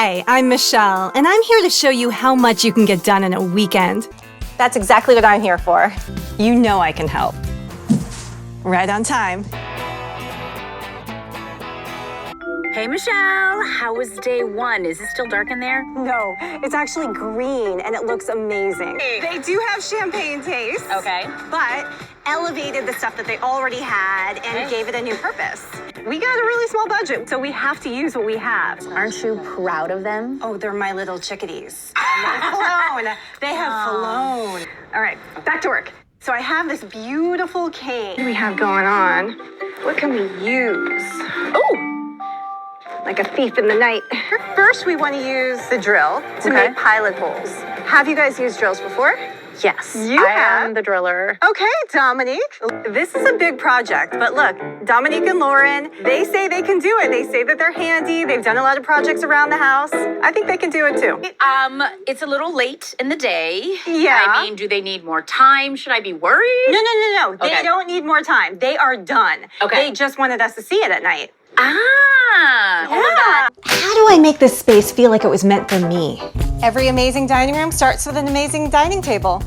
Hi, I'm Michelle, and I'm here to show you how much you can get done in a weekend. That's exactly what I'm here for. You know I can help. Right on time. Hey, Michelle, how was day one? Is it still dark in there? No, it's actually green and it looks amazing. They do have champagne taste. Okay. But elevated the stuff that they already had and gave it a new purpose. We got a really small budget, so we have to use what we have. Aren't you proud of them? Oh, they're my little chickadees. They've flown. They have flown. All right, back to work. So I have this beautiful cane we have going on. What can we use? Oh! Like a thief in the night. First, we want to use the drill to make pilot holes. Have you guys used drills before? Yes. You have? I am the driller. Okay, Dominique. This is a big project, but look, Dominique and Lauren, they say they can do it. They say that they're handy. They've done a lot of projects around the house. I think they can do it too. It's a little late in the day. Yeah. I mean, do they need more time? Should I be worried? No. They Okay. don't need more time. They are done. Okay. They just wanted us to see it at night. Ah. Oh my God. How do I make this space feel like it was meant for me? Every amazing dining room starts with an amazing dining table.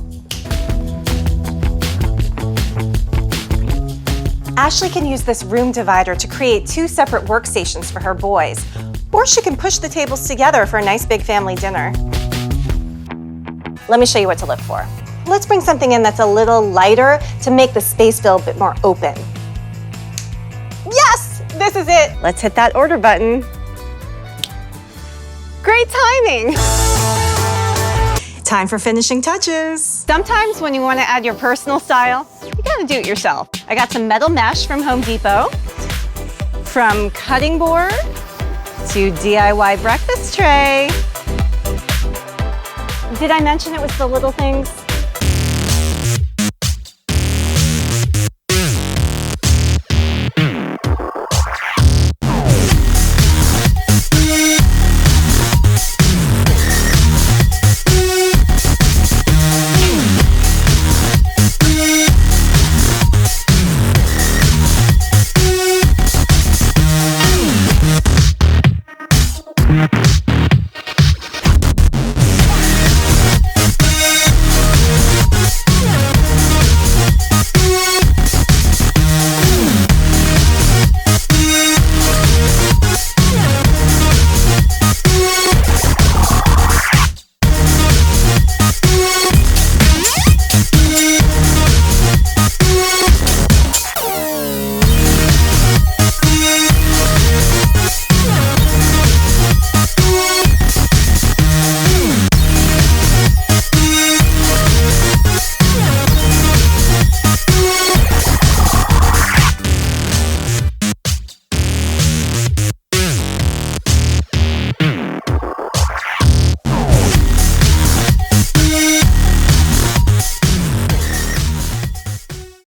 Ashley can use this room divider to create 2 separate workstations for her boys, or she can push the tables together for a nice big family dinner. Let me show you what to look for. Let's bring something in that's a little lighter to make the space feel a bit more open. Yes, this is it. Let's hit that order button. Great timing. Time for finishing touches. Sometimes when you want to add your personal style, you gotta do it yourself. I got some metal mesh from Home Depot. From cutting board to DIY breakfast tray. Did I mention it was the little things?